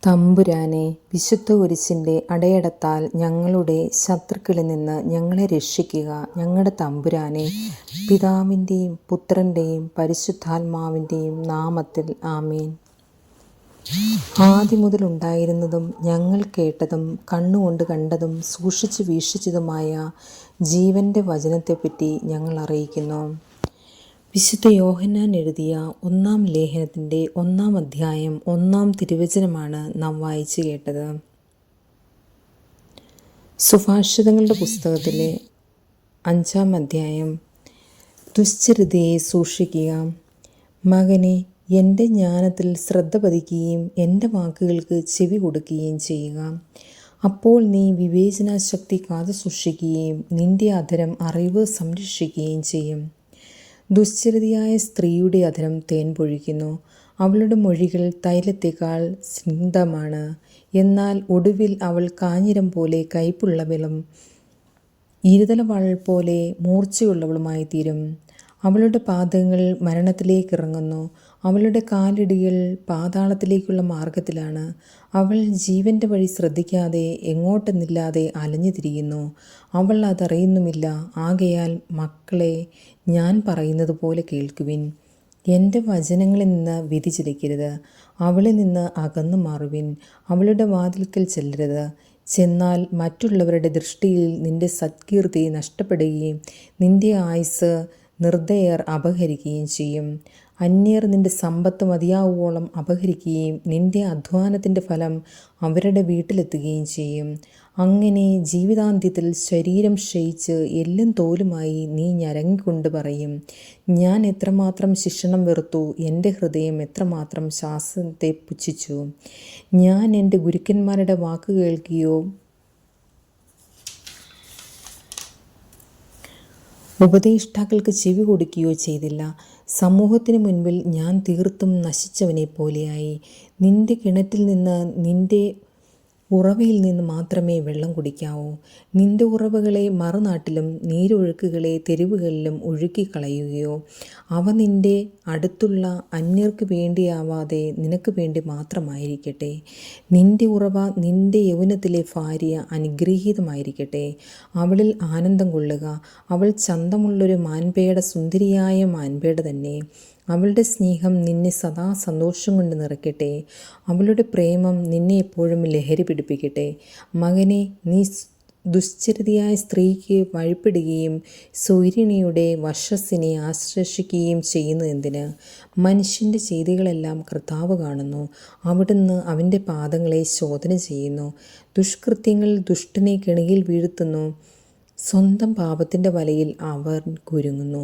തമ്പുരാനെ, വിശുദ്ധ കുരിശിൻ്റെ അടയാളത്താൽ ഞങ്ങളുടെ ശത്രുക്കളിൽ നിന്ന് ഞങ്ങളെ രക്ഷിക്കുക. ഞങ്ങളുടെ തമ്പുരാനെ, പിതാവിൻ്റെയും പുത്രൻ്റെയും പരിശുദ്ധാത്മാവിൻ്റെയും നാമത്തിൽ ആമേൻ. ആദിമുതലുണ്ടായിരുന്നതും ഞങ്ങൾ കേട്ടതും കണ്ണുകൊണ്ട് കണ്ടതും സൂക്ഷിച്ചു വീക്ഷിച്ചതുമായ ജീവൻ്റെ വചനത്തെപ്പറ്റി ഞങ്ങൾ അറിയിക്കുന്നു. വിശുദ്ധ യോഹന്നാൻ എഴുതിയ 1-ാം ലേഖനത്തിൻ്റെ 1-ാം അധ്യായം 1-ാം തിരുവചനമാണ് നാം വായിച്ചു കേട്ടത്. സുഭാഷിതങ്ങളുടെ പുസ്തകത്തിലെ 5-ാം അധ്യായം. ദുശ്ചരിതയെ സൂക്ഷിക്കുക. മകനെ, എൻ്റെ ജ്ഞാനത്തിൽ ശ്രദ്ധ പതിക്കുകയും എൻ്റെ വാക്കുകൾക്ക് ചെവി കൊടുക്കുകയും ചെയ്യുക. അപ്പോൾ നീ വിവേചനാശക്തി കാത്തു സൂക്ഷിക്കുകയും നിൻ്റെ അധരം അറിവ് സംരക്ഷിക്കുകയും ചെയ്യും. ദുശ്ചരിതയായ സ്ത്രീയുടെ അധരം തേൻ പൊഴിക്കുന്നു. അവളുടെ മൊഴികൾ തൈലത്തേക്കാൾ സ്നിഗ്ധമാണ്. എന്നാൽ ഒടുവിൽ അവൾ കാഞ്ഞിരം പോലെ കയ്പുള്ളവളും ഇരുതലവാൾ പോലെ മൂർച്ചയുള്ളവളുമായി തീരും. അവളുടെ പാദങ്ങൾ മരണത്തിലേക്കിറങ്ങുന്നു. അവളുടെ കാലടികൾ പാതാളത്തിലേക്കുള്ള മാർഗത്തിലാണ്. അവൾ ജീവൻ്റെ വഴി ശ്രദ്ധിക്കാതെ എങ്ങോട്ടെന്നില്ലാതെ അലഞ്ഞു തിരിയുന്നു. അവൾ അതറിയുന്നുമില്ല. ആകയാൽ മക്കളെ, ഞാൻ പറയുന്നത് പോലെ കേൾക്കുവിൻ. എൻ്റെ വചനങ്ങളിൽ നിന്ന് വ്യതിചലിക്കരുത്. അവളിൽ നിന്ന് അകന്നു മാറുവിൻ. അവളുടെ വാതിൽക്കൽ ചെല്ലരുത്. ചെന്നാൽ മറ്റുള്ളവരുടെ ദൃഷ്ടിയിൽ നിൻ്റെ സത്കീർത്തി നഷ്ടപ്പെടുകയും നിൻ്റെ ആയുസ്സ് നിർദ്ദയർ അപഹരിക്കുകയും ചെയ്യും. അന്യർ നിൻ്റെ സമ്പത്ത് മതിയാവുവോളം അപഹരിക്കുകയും നിൻ്റെ അധ്വാനത്തിൻ്റെ ഫലം അവരുടെ വീട്ടിലെത്തുകയും ചെയ്യും. അങ്ങനെ ജീവിതാന്ത്യത്തിൽ ശരീരം ക്ഷയിച്ച് എല്ലും തോലുമായി നീ ഞരങ്ങിക്കൊണ്ട് പറയും, ഞാൻ എത്രമാത്രം ശിക്ഷണം വെറുത്തു, എൻ്റെ ഹൃദയം എത്രമാത്രം ശാസനത്തെ പുച്ഛിച്ചു. ഞാൻ എൻ്റെ ഗുരുക്കന്മാരുടെ വാക്ക് കേൾക്കുകയോ ഉപദേഷ്ടാക്കൾക്ക് ചെവി കൊടുക്കുകയോ ചെയ്തില്ല. സമൂഹത്തിന് മുൻപിൽ ഞാൻ തീർത്തും നശിച്ചവനെ പോലെയായി. നിൻ്റെ കിണറ്റിൽ നിന്ന്, നിൻ്റെ ഉറവയിൽ നിന്ന് മാത്രമേ വെള്ളം കുടിക്കാവൂ. നിൻ്റെ ഉറവകളെ മറുനാട്ടിലും നീരൊഴുക്കുകളെ തെരുവുകളിലും ഒഴുക്കിക്കളയുകയോ? അവ നിൻ്റെ അടുത്തുള്ള അന്യർക്ക് വേണ്ടിയാവാതെ നിനക്ക് വേണ്ടി മാത്രമായിരിക്കട്ടെ. നിൻ്റെ ഉറവ, നിൻ്റെ യൗവനത്തിലെ ഭാര്യ അനുഗ്രഹീതമായിരിക്കട്ടെ. അവളിൽ ആനന്ദം കൊള്ളുക. അവൾ ചന്തമുള്ളൊരു മാൻപേട, സുന്ദരിയായ മാൻപേട തന്നെ. അവളുടെ സ്നേഹം നിന്നെ സദാ സന്തോഷം കൊണ്ട് നിറയ്ക്കട്ടെ. അവളുടെ പ്രേമം നിന്നെ എപ്പോഴും ലഹരി പിടിപ്പിക്കട്ടെ. മകനെ, നീ ദുശ്ചരിതയായ സ്ത്രീക്ക് വഴിപ്പെടുകയും സ്വൈരിണിയുടെ വശസ്സിനെ ആശ്ലേഷിക്കുകയും ചെയ്യുന്നത് എന്തിന്? മനുഷ്യൻ്റെ ചെയ്തികളെല്ലാം കർത്താവ് കാണുന്നു. അവിടുന്ന് അവൻ്റെ പാദങ്ങളെ ശോധന ചെയ്യുന്നു. ദുഷ്കൃത്യങ്ങൾ ദുഷ്ടനെ കെണിയിൽ വീഴ്ത്തുന്നു. സ്വന്തം പാപത്തിൻ്റെ വലയിൽ അവൻ കുരുങ്ങുന്നു.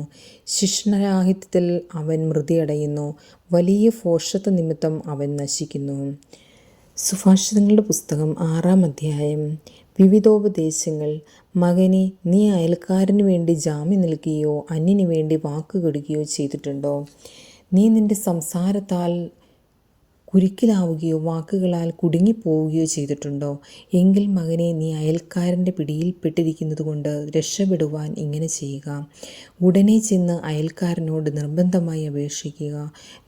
ശിക്ഷണരാഹിത്യത്തിൽ അവൻ മൃതിയടയുന്നു. വലിയ ഭോഷത്വ നിമിത്തം അവൻ നശിക്കുന്നു. സുഭാഷിതങ്ങളുടെ പുസ്തകം 6-ാം അധ്യായം. വിവിധോപദേശങ്ങൾ. മകനെ, നീ അയൽക്കാരന് വേണ്ടി ജാമ്യം നിൽക്കുകയോ അന്യന് വേണ്ടി വാക്കുകെടുക്കുകയോ ചെയ്തിട്ടുണ്ടോ? നീ നിൻ്റെ സംസാരത്താൽ കുരുക്കിലാവുകയോ വാക്കുകളാൽ കുടുങ്ങിപ്പോവുകയോ ചെയ്തിട്ടുണ്ടോ? എങ്കിൽ മകനെ, നീ അയൽക്കാരൻ്റെ പിടിയിൽപ്പെട്ടിരിക്കുന്നത് കൊണ്ട് രക്ഷപ്പെടുവാൻ ഇങ്ങനെ ചെയ്യുക. ഉടനെ ചെന്ന് അയൽക്കാരനോട് നിർബന്ധമായി അപേക്ഷിക്കുക.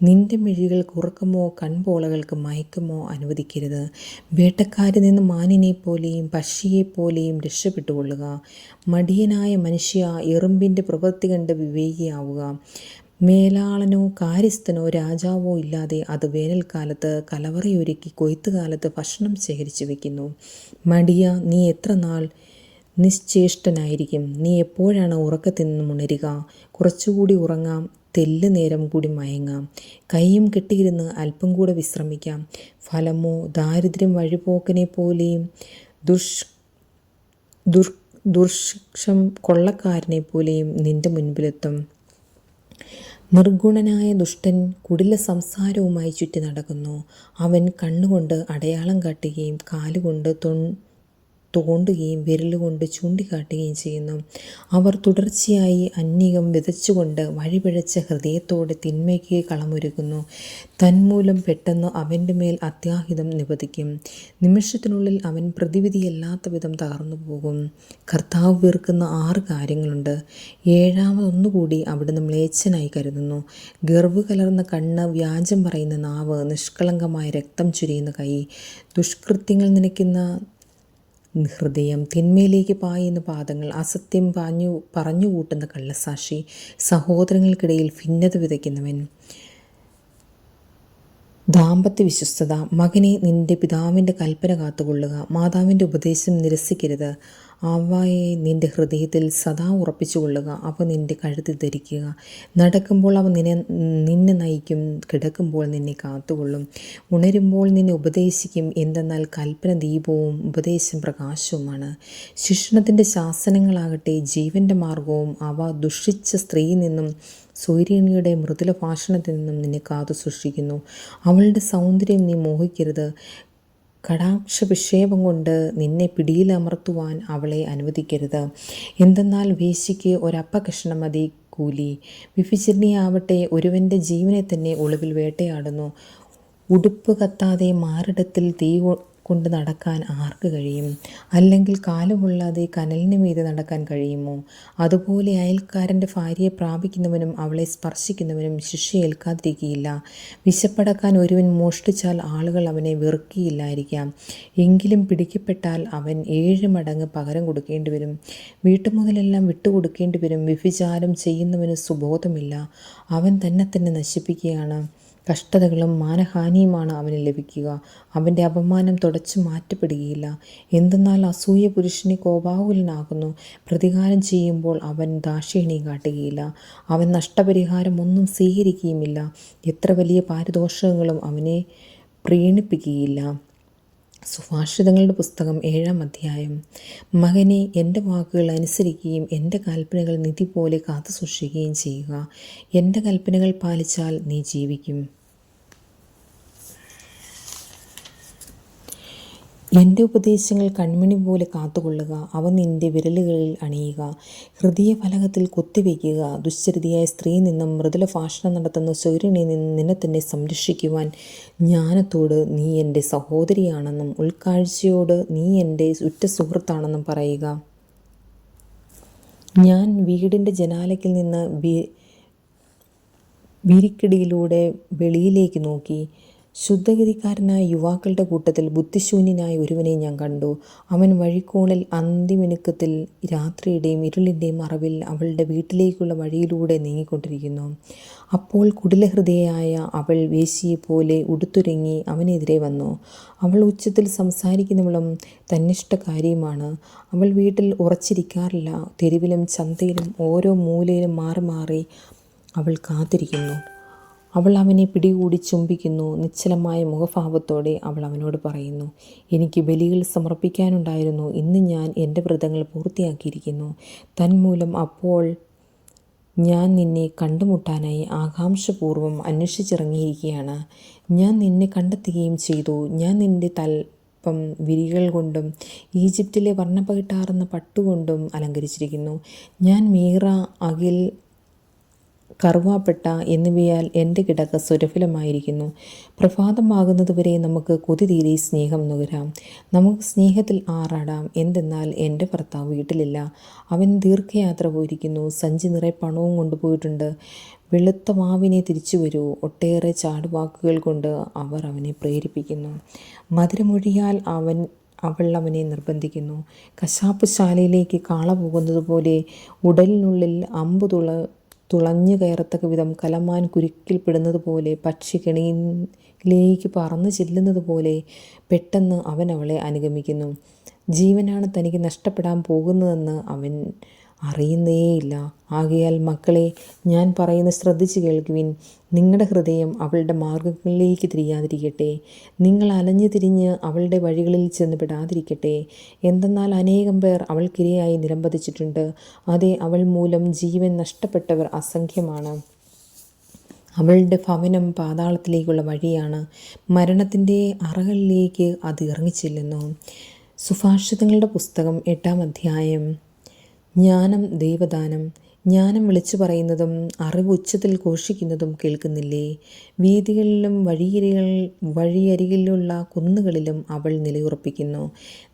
നിൻ്റെ മിഴികൾക്ക് ഉറക്കമോ കൺപോളകൾക്ക് മയക്കമോ അനുവദിക്കരുത്. വേട്ടക്കാരിൽ നിന്ന് മാനിനെപ്പോലെയും പക്ഷിയെപ്പോലെയും രക്ഷപ്പെട്ടുകൊള്ളുക. മടിയനായ മനുഷ്യ, എറുമ്പിൻ്റെ പ്രവൃത്തി കണ്ട് വിവേകിയാവുക. മേലാളനോ കാര്യസ്ഥനോ രാജാവോ ഇല്ലാതെ അത് വേനൽക്കാലത്ത് കലവറയൊരുക്കി കൊയ്ത്തുകാലത്ത് ഭക്ഷണം ശേഖരിച്ചു വയ്ക്കുന്നു. മടിയ, നീ എത്ര നാൾ നിശ്ചേഷ്ടനായിരിക്കും? നീ എപ്പോഴാണ് ഉറക്കത്തിൽ നിന്നും ഉണരുക? കുറച്ചുകൂടി ഉറങ്ങാം, തെല്ല് നേരം കൂടി മയങ്ങാം, കൈയും കെട്ടിയിരുന്ന് അല്പം കൂടെ വിശ്രമിക്കാം. ഫലമോ ദാരിദ്ര്യം വഴിപോക്കനെ പോലെയും ദുർക്ഷം കൊള്ളക്കാരനെ പോലെയും നിൻ്റെ മുൻപിലെത്തും. നിർഗുണനായ ദുഷ്ടൻ കുടില സംസാരവുമായി ചുറ്റി നടക്കുന്നു. അവൻ കണ്ണുകൊണ്ട് അടയാളം കാട്ടുകയും കാലുകൊണ്ട് തോണ്ടുകയും വിരലുകൊണ്ട് ചൂണ്ടിക്കാട്ടുകയും ചെയ്യുന്നു. അവർ തുടർച്ചയായി അന്യകം വിതച്ചുകൊണ്ട് വഴിപിഴച്ച ഹൃദയത്തോടെ തിന്മയ്ക്ക് കളമൊരുക്കുന്നു. തന്മൂലം പെട്ടെന്ന് അവൻ്റെ മേൽ അത്യാഹിതം നിപതിക്കും. നിമിഷത്തിനുള്ളിൽ അവൻ പ്രതിവിധിയല്ലാത്ത വിധം തകർന്നു പോകും. കർത്താവ് വെറുക്കുന്ന 6 കാര്യങ്ങളുണ്ട്. 7-മതൊന്നുകൂടി അവിടുന്ന് മ്ലേച്ഛനായി കരുതുന്നു. ഗർവ് കലർന്ന കണ്ണ്, വ്യാജം പറയുന്ന നാവ്, നിഷ്കളങ്കമായ രക്തം ചുരിയുന്ന കൈ, ദുഷ്കൃത്യങ്ങൾ നനയ്ക്കുന്ന ഹൃദയം, തിന്മയിലേക്ക് പായുന്ന പാദങ്ങൾ, അസത്യം പറഞ്ഞുകൂട്ടുന്ന കള്ളസാക്ഷി, സഹോദരങ്ങൾക്കിടയിൽ ഭിന്നത വിതയ്ക്കുന്നവൻ. ദാമ്പത്യ വിശ്വസ്തത. മകനെ, നിന്റെ പിതാവിൻ്റെ കൽപ്പന കാത്തുകൊള്ളുക. മാതാവിൻ്റെ ഉപദേശം നിരസിക്കരുത്. അവയെ നിന്റെ ഹൃദയത്തിൽ സദാ ഉറപ്പിച്ചുകൊള്ളുക. അവ നിന്റെ കഴുത്തിൽ ധരിക്കുക. നടക്കുമ്പോൾ അവ നിന്നെ നയിക്കും, കിടക്കുമ്പോൾ നിന്നെ കാത്തുകൊള്ളും. ഉണരുമ്പോൾ നിന്നെ ഉപദേശിക്കും. എന്തെന്നാൽ കൽപ്പന ദീപവും ഉപദേശം പ്രകാശവുമാണ്. ശിക്ഷണത്തിൻ്റെ ശാസനങ്ങളാകട്ടെ ജീവൻ്റെ മാർഗവും. അവ ദുഷിച്ച സ്ത്രീയിൽ നിന്നും സ്വൈരിണിയുടെ മൃദുല ഭാഷണത്തിൽ നിന്നും നിന്നെ കാത്തു സൂക്ഷിക്കുന്നു. അവളുടെ സൗന്ദര്യം നീ മോഹിക്കരുത്. കടാക്ഷവിക്ഷേപം കൊണ്ട് നിന്നെ പിടിയിലമർത്തുവാൻ അവളെ അനുവദിക്കരുത്. എന്തെന്നാൽ വേശ്യയ്ക്ക് ഒരപ്പകഷ്ണം മതി കൂലി. വ്യഭിചരിണിയാവട്ടെ ഒരുവൻ്റെ ജീവനെ തന്നെ ഒളിവിൽ വേട്ടയാടുന്നു. ഉടുപ്പ് കത്താതെ മാറിടത്തിൽ തീ കൊണ്ട് നടക്കാൻ ആർക്ക് കഴിയും? അല്ലെങ്കിൽ കാലുകൊള്ളാതെ കനലിന് മീതെ നടക്കാൻ കഴിയുമോ? അതുപോലെ അയൽക്കാരൻ്റെ ഭാര്യയെ പ്രാപിക്കുന്നവനും അവളെ സ്പർശിക്കുന്നവനും ശിക്ഷയേൽക്കാതിരിക്കുകയില്ല. വിശപ്പടക്കാൻ ഒരുവൻ മോഷ്ടിച്ചാൽ ആളുകൾ അവനെ വെറുക്കിയില്ലായിരിക്കാം. എങ്കിലും പിടിക്കപ്പെട്ടാൽ അവൻ 7 മടങ്ങ് പകരം കൊടുക്കേണ്ടി വരും. വീട്ടുമുതലെല്ലാം വിട്ടുകൊടുക്കേണ്ടി വരും. വ്യഭിചാരം ചെയ്യുന്നവന് സുബോധമില്ല. അവൻ തന്നെ നശിപ്പിക്കുകയാണ്. കഷ്ടതകളും മാനഹാനിയുമാണ് അവന് ലഭിക്കുക. അവൻ്റെ അപമാനം തുടച്ചു മാറ്റപ്പെടുകയില്ല. എന്തെന്നാൽ അസൂയ പുരുഷനെ കോപാകുലനാകുന്നു. പ്രതികാരം ചെയ്യുമ്പോൾ അവൻ ദാക്ഷിണ്യം കാട്ടുകയില്ല. അവൻ നഷ്ടപരിഹാരം ഒന്നും സ്വീകരിക്കുകയുമില്ല. എത്ര വലിയ പാരിതോഷികങ്ങളും അവനെ പ്രീണിപ്പിക്കുകയില്ല. സുഭാഷിതങ്ങളുടെ പുസ്തകം 7-ാം അധ്യായം. മകനെ, എൻ്റെ വാക്കുകൾ അനുസരിക്കുകയും എൻ്റെ കൽപ്പനകൾ നിധി പോലെ കാത്തു സൂക്ഷിക്കുകയും ചെയ്യുക. എൻ്റെ കൽപ്പനകൾ പാലിച്ചാൽ നീ ജീവിക്കും. എൻ്റെ ഉപദേശങ്ങൾ കൺമണി പോലെ കാത്തുകൊള്ളുക. അവ നിൻ്റെ വിരലുകളിൽ അണിയുക. ഹൃദയഫലകത്തിൽ കൊത്തിവയ്ക്കുക. ദുശ്ചരിതയായ സ്ത്രീയിൽ നിന്നും മൃദുല ഭാഷണം നടത്തുന്ന സ്വൈരിണിയിൽ നിന്നും നിന്നെ തന്നെ സംരക്ഷിക്കുവാൻ ജ്ഞാനത്തോട് നീ എൻ്റെ സഹോദരിയാണെന്നും ഉൾക്കാഴ്ചയോട് നീ എൻ്റെ ഉറ്റ സുഹൃത്താണെന്നും പറയുക. ഞാൻ വീടിൻ്റെ ജനാലയ്ക്കിൽ നിന്ന് വിരിക്കിടിയിലൂടെ വെളിയിലേക്ക് നോക്കി. ശുദ്ധഗതിക്കാരനായ യുവാക്കളുടെ കൂട്ടത്തിൽ ബുദ്ധിശൂന്യനായ ഒരുവനെ ഞാൻ കണ്ടു. അവൻ വഴിക്കോണിൽ അന്തിമിനുക്കത്തിൽ രാത്രിയുടെയും ഇരുളിൻ്റെയും മറവിൽ അവളുടെ വീട്ടിലേക്കുള്ള വഴിയിലൂടെ നീങ്ങിക്കൊണ്ടിരിക്കുന്നു. അപ്പോൾ കുടിലഹൃദയയായ അവൾ വേശ്യയെപ്പോലെ ഉടുത്തുരങ്ങി അവനെതിരെ വന്നു. അവൾ ഉച്ചത്തിൽ സംസാരിക്കുന്നവളും തന്നിഷ്ടക്കാരിയുമാണ്. അവൾ വീട്ടിൽ ഉറച്ചിരിക്കാറില്ല. തെരുവിലും ചന്തയിലും ഓരോ മൂലയിലും മാറി മാറി അവൾ കാത്തിരിക്കുന്നു. അവൾ അവനെ പിടികൂടി ചുംബിക്കുന്നു. നിശ്ചലമായ മുഖഭാവത്തോടെ അവൾ അവനോട് പറയുന്നു, എനിക്ക് ബലികൾ സമർപ്പിക്കാനുണ്ടായിരുന്നു. ഇന്ന് ഞാൻ എൻ്റെ വ്രതങ്ങൾ പൂർത്തിയാക്കിയിരിക്കുന്നു. തന്മൂലം അപ്പോൾ ഞാൻ നിന്നെ കണ്ടുമുട്ടാനായി ആകാംക്ഷപൂർവ്വം അന്വേഷിച്ചിറങ്ങിയിരിക്കുകയാണ്. ഞാൻ നിന്നെ കണ്ടെത്തുകയും ചെയ്തു. ഞാൻ നിൻ്റെ തൽപ്പം വിരികൾ കൊണ്ടും ഈജിപ്തിലെ വർണ്ണപ്പകിട്ടാർന്ന പട്ടുകൊണ്ടും അലങ്കരിച്ചിരിക്കുന്നു. ഞാൻ മീറ, അകിൽ, കറുവാപ്പട്ട എന്നിവയാൽ എൻ്റെ കിടക്ക സുരഭിലമായിരിക്കുന്നു. പ്രഭാതമാകുന്നതുവരെ നമുക്ക് കൊതി തീരെ സ്നേഹം നുകരാം. നമുക്ക് സ്നേഹത്തിൽ ആറാടാം. എന്തെന്നാൽ എൻ്റെ ഭർത്താവ് വീട്ടിലില്ല. അവൻ ദീർഘയാത്ര പോയിരിക്കുന്നു. സഞ്ചി നിറയെ പണവും കൊണ്ടുപോയിട്ടുണ്ട്. വെളുത്ത മാവിനെ തിരിച്ചു വരൂ. ഒട്ടേറെ ചാടുവാക്കുകൾ കൊണ്ട് അവർ അവനെ പ്രേരിപ്പിക്കുന്നു. മധുരമൊഴിയാൽ അവൾ അവനെ നിർബന്ധിക്കുന്നു. കശാപ്പുശാലയിലേക്ക് കാള പോകുന്നത് പോലെ ഉടലിനുള്ളിൽ അമ്പ് തുളഞ്ഞു കയറത്തക്ക വിധം കലമാൻ കുരുക്കിൽപ്പെടുന്നത് പോലെ പക്ഷി കെണിയിലേക്ക് പറന്നു ചെല്ലുന്നത് പോലെ പെട്ടെന്ന് അവൻ അവളെ അനുഗമിക്കുന്നു. ജീവനാണ് തനിക്ക് നഷ്ടപ്പെടാൻ പോകുന്നതെന്ന് അവൻ അറിയുന്നേയില്ല. ആകയാൽ മക്കളെ, ഞാൻ പറയുന്നത് ശ്രദ്ധിച്ചു കേൾക്കുവിൻ. നിങ്ങളുടെ ഹൃദയം അവളുടെ മാർഗങ്ങളിലേക്ക് തിരിയാതിരിക്കട്ടെ. നിങ്ങൾ അലഞ്ഞു തിരിഞ്ഞ് അവളുടെ വഴികളിൽ ചെന്ന് പെടാതിരിക്കട്ടെ. എന്തെന്നാൽ അനേകം പേർ അവൾക്കിരയായി നിലംപതിച്ചിട്ടുണ്ട്. അതെ, അവൾ മൂലം ജീവൻ നഷ്ടപ്പെട്ടവർ അസംഖ്യമാണ്. അവളുടെ ഭവനം പാതാളത്തിലേക്കുള്ള വഴിയാണ്. മരണത്തിൻ്റെ അറകളിലേക്ക് അത് ഇറങ്ങിച്ചെല്ലുന്നു. സുഭാഷിതങ്ങളുടെ പുസ്തകം 8-ാം അധ്യായം. ജ്ഞാനം ദൈവദാനം. ജ്ഞാനം വിളിച്ചു പറയുന്നതും അറിവ് ഉച്ചത്തിൽ ഘോഷിക്കുന്നതും കേൾക്കുന്നില്ലേ? വീഥികളിലും വഴിയരികിലുള്ള കുന്നുകളിലും അവൾ നിലയുറപ്പിക്കുന്നു.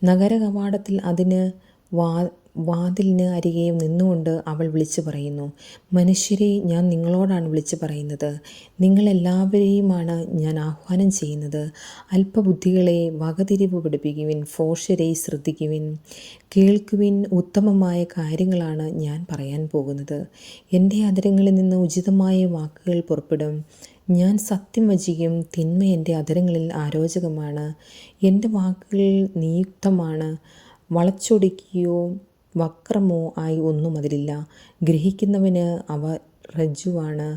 നഗര കവാടത്തിൽ അതിന് വാതിലിന് അരികെ നിന്നുകൊണ്ട് അവൾ വിളിച്ചു പറയുന്നു, മനുഷ്യരെ, ഞാൻ നിങ്ങളോടാണ് വിളിച്ചു പറയുന്നത്, നിങ്ങളെല്ലാവരെയുമാണ് ഞാൻ ആഹ്വാനം ചെയ്യുന്നത്. അല്പബുദ്ധികളെ വകതിരിവ് പഠിപ്പിക്കുവിൻ, ഭോഷരെ ശ്രദ്ധിക്കുവിൻ, കേൾക്കുവിൻ, ഉത്തമമായ കാര്യങ്ങളാണ് ഞാൻ പറയാൻ പോകുന്നത്. എൻ്റെ അധരങ്ങളിൽ നിന്ന് ഉചിതമായ വാക്കുകൾ പുറപ്പെടും. ഞാൻ സത്യം വചിക്കും, തിന്മ എൻ്റെ അധരങ്ങളിൽ ആരോചകമാണ്. എൻ്റെ വാക്കുകൾ നിയുക്തമാണ്, വളച്ചൊടിക്കുകയോ വക്രമോ ആയി ഒന്നും അതിലില്ല. ഗ്രഹിക്കുന്നവന് അവ റജ്ജുവാണ്,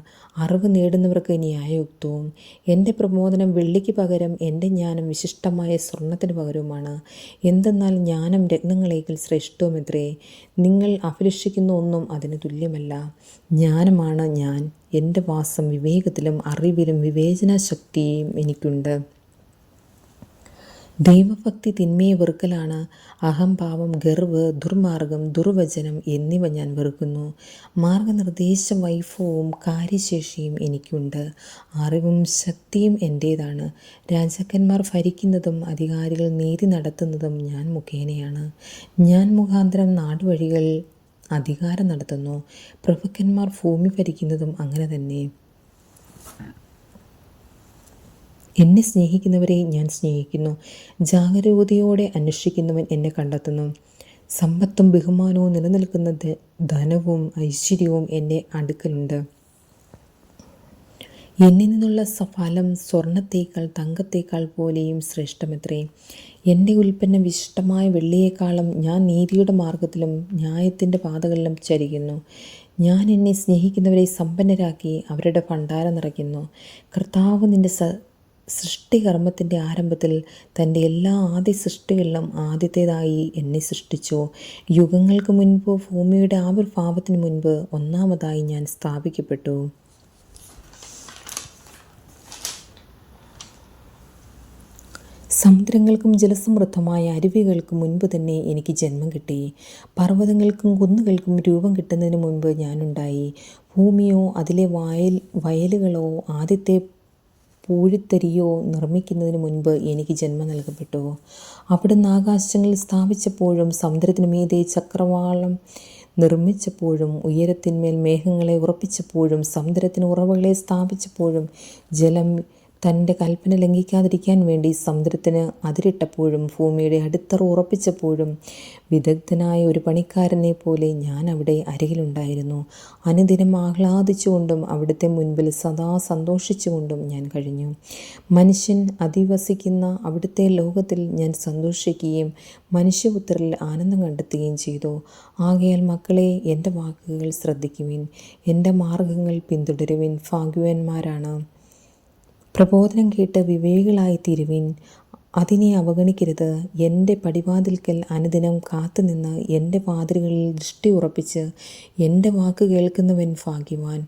അറിവ് നേടുന്നവർക്ക് ന്യായയുക്തവും. എൻ്റെ പ്രബോധനം വെള്ളിക്ക് പകരം, എൻ്റെ ജ്ഞാനം വിശിഷ്ടമായ സ്വർണത്തിന് പകരവുമാണ്. എന്തെന്നാൽ ജ്ഞാനം രത്നങ്ങളേക്കാൾ ശ്രേഷ്ഠവുമത്രേ, നിങ്ങൾ അഭിലഷിക്കുന്ന ഒന്നും അതിന് തുല്യമല്ല. ജ്ഞാനമാണ് ഞാൻ, എൻ്റെ വാസം വിവേകത്തിലും അറിവിലും വിവേചനശക്തിയും എനിക്കുണ്ട്. ദൈവഭക്തി തിന്മയെ വെറുക്കലാണ്. അഹംഭാവം, ഗർവ്, ദുർമാർഗം, ദുർവചനം എന്നിവ ഞാൻ വെറുക്കുന്നു. മാർഗനിർദ്ദേശ വൈഭവവും കാര്യശേഷിയും എനിക്കുണ്ട്. അറിവും ശക്തിയും എൻ്റേതാണ്. രാജാക്കന്മാർ ഭരിക്കുന്നതും അധികാരികൾ നീതി നടത്തുന്നതും ഞാൻ മുഖേനയാണ്. ഞാൻ മുഖാന്തരം നാടുവഴികൾ അധികാരം നടത്തുന്നു. പ്രഭുക്കന്മാർ ഭൂമി ഭരിക്കുന്നതും അങ്ങനെ തന്നെ. എന്നെ സ്നേഹിക്കുന്നവരെ ഞാൻ സ്നേഹിക്കുന്നു. ജാഗരൂകതയോടെ അന്വേഷിക്കുന്നവൻ എന്നെ കണ്ടെത്തുന്നു. സമ്പത്തും ബഹുമാനവും നിലനിൽക്കുന്ന ധനവും ഐശ്വര്യവും എൻ്റെ അടുക്കലുണ്ട്. എന്നിൽ നിന്നുള്ള ഫലം സ്വർണത്തേക്കാൾ തങ്കത്തേക്കാൾ പോലെയും ശ്രേഷ്ഠമത്രേ. എൻ്റെ ഉൽപ്പന്നം വിശിഷ്ടമായ വെള്ളിയേക്കാളും. ഞാൻ നീതിയുടെ മാർഗത്തിലും ന്യായത്തിൻ്റെ പാതകളിലും ചരിക്കുന്നു. ഞാൻ എന്നെ സ്നേഹിക്കുന്നവരെ സമ്പന്നരാക്കി അവരുടെ ഭണ്ഡാരം നിറയ്ക്കുന്നു. കർത്താവ് നിൻ്റെ സൃഷ്ടികർമ്മത്തിൻ്റെ ആരംഭത്തിൽ തൻ്റെ എല്ലാ ആദ്യ സൃഷ്ടികളിലും ആദ്യത്തേതായി എന്നെ സൃഷ്ടിച്ചു. യുഗങ്ങൾക്ക് മുൻപ്, ഭൂമിയുടെ ആവിർഭാവത്തിന് മുൻപ് ഒന്നാമതായി ഞാൻ സ്ഥാപിക്കപ്പെട്ടു. സമുദ്രങ്ങൾക്കും ജലസമൃദ്ധമായ അരുവികൾക്കും മുൻപ് തന്നെ എനിക്ക് ജന്മം കിട്ടി. പർവ്വതങ്ങൾക്കും കുന്നുകൾക്കും രൂപം കിട്ടുന്നതിന് മുൻപ് ഞാനുണ്ടായി. ഭൂമിയോ അതിലെ വയലുകളോ ആദ്യത്തെ പൂഴിത്തരിയോ നിർമ്മിക്കുന്നതിന് മുൻപ് എനിക്ക് ജന്മം നൽകപ്പെട്ടു. അവിടുന്ന് ആകാശങ്ങൾ സ്ഥാപിച്ചപ്പോഴും സമുദ്രത്തിനു മീതെ ചക്രവാളം നിർമ്മിച്ചപ്പോഴും ഉയരത്തിന്മേൽ മേഘങ്ങളെ ഉറപ്പിച്ചപ്പോഴും സമുദ്രത്തിന് ഉറവുകളെ സ്ഥാപിച്ചപ്പോഴും ജലം തൻ്റെ കൽപ്പന ലംഘിക്കാതിരിക്കാൻ വേണ്ടി സമുദ്രത്തിന് അതിരിട്ടപ്പോഴും ഭൂമിയുടെ അടിത്തറ ഉറപ്പിച്ചപ്പോഴും വിദഗ്ധനായ ഒരു പണിക്കാരനെ പോലെ ഞാൻ അവിടെ അരികിലുണ്ടായിരുന്നു. അനുദിനം ആഹ്ലാദിച്ചുകൊണ്ടും അവിടുത്തെ മുൻപിൽ സദാ സന്തോഷിച്ചുകൊണ്ടും ഞാൻ കഴിഞ്ഞു. മനുഷ്യൻ അധിവസിക്കുന്ന അവിടുത്തെ ലോകത്തിൽ ഞാൻ സന്തോഷിക്കുകയും മനുഷ്യപുത്രരിൽ ആനന്ദം കണ്ടെത്തുകയും ചെയ്തു. ആകയാൽ മക്കളെ, എൻ്റെ വാക്കുകൾ ശ്രദ്ധിക്കുവിൻ, എൻ്റെ മാർഗങ്ങൾ പിന്തുടരുവിൻ. ഭാഗ്യവാന്മാരാണ് പ്രബോധനം കേട്ട് വിവേകികളായിത്തീരുവിൻ. അതിനെ അവഗണിക്കരുത്. എൻ്റെ പടിവാതിൽക്കൽ അനുദിനം കാത്തുനിന്ന് എൻ്റെ വാതിലുകളിൽ ദൃഷ്ടി ഉറപ്പിച്ച് എൻ്റെ വാക്ക് കേൾക്കുന്നവൻ ഭാഗ്യവാൻ.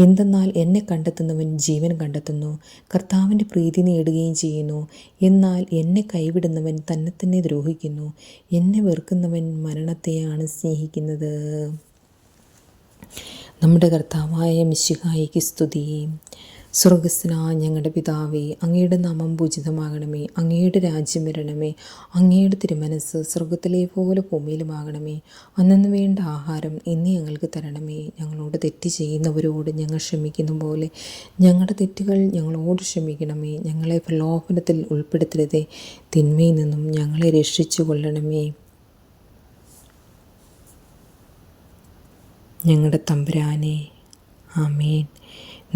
എന്തെന്നാൽ എന്നെ കണ്ടെത്തുന്നവൻ ജീവൻ കണ്ടെത്തുന്നു, കർത്താവിൻ്റെ പ്രീതി നേടുകയും ചെയ്യുന്നു. എന്നാൽ എന്നെ കൈവിടുന്നവൻ തന്നെത്തന്നെ ദ്രോഹിക്കുന്നു. എന്നെ വെറുക്കുന്നവൻ മരണത്തെയാണ് സ്നേഹിക്കുന്നത്. നമ്മുടെ കർത്താവായ മിശിഹായിക്ക് സ്തുതി. സ്വർഗസ്ഥനായ ഞങ്ങളുടെ പിതാവേ, അങ്ങയുടെ നാമം പൂജിതമാകണമേ. അങ്ങയുടെ രാജ്യം വരണമേ. അങ്ങയുടെ തിരുമനസ്സ് സ്വർഗത്തിലെ പോലെ ഭൂമിയിലുമാകണമേ. അന്നന്ന് വേണ്ട ആഹാരം ഇന്ന് ഞങ്ങൾക്ക് തരണമേ. ഞങ്ങളോട് തെറ്റ് ചെയ്യുന്നവരോട് ഞങ്ങൾ ക്ഷമിക്കുന്ന പോലെ ഞങ്ങളുടെ തെറ്റുകൾ ഞങ്ങളോട് ക്ഷമിക്കണമേ. ഞങ്ങളെ പ്രലോഭനത്തിൽ ഉൾപ്പെടുത്തരുതേ, തിന്മയിൽ നിന്നും ഞങ്ങളെ രക്ഷിച്ചു കൊള്ളണമേ. ഞങ്ങളുടെ തമ്പുരാനെ, ആമേൻ.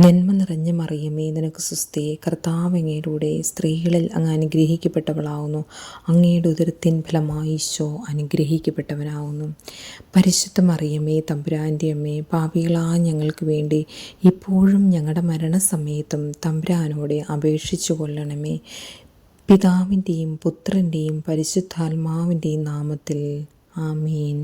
നന്മ നിറഞ്ഞ മറിയമേ, നിനക്ക് സ്വസ്തി, കർത്താവ് അങ്ങയുടെ സ്ത്രീകളിൽ അങ്ങ് അനുഗ്രഹിക്കപ്പെട്ടവളാവുന്നു. അങ്ങയുടെ ഉദരത്തിൻ ഫലമായി ഈശോ അനുഗ്രഹിക്കപ്പെട്ടവനാവുന്നു. പരിശുദ്ധ മറിയമേ, തമ്പുരാൻ്റെ അമ്മേ, പാപികളായ ഞങ്ങൾക്ക് വേണ്ടി ഇപ്പോഴും ഞങ്ങളുടെ മരണസമയത്തും തമ്പുരാനോട് അപേക്ഷിച്ചു കൊള്ളണമേ. പിതാവിൻ്റെയും പുത്രൻ്റെയും പരിശുദ്ധാത്മാവിൻ്റെയും നാമത്തിൽ ആമേൻ.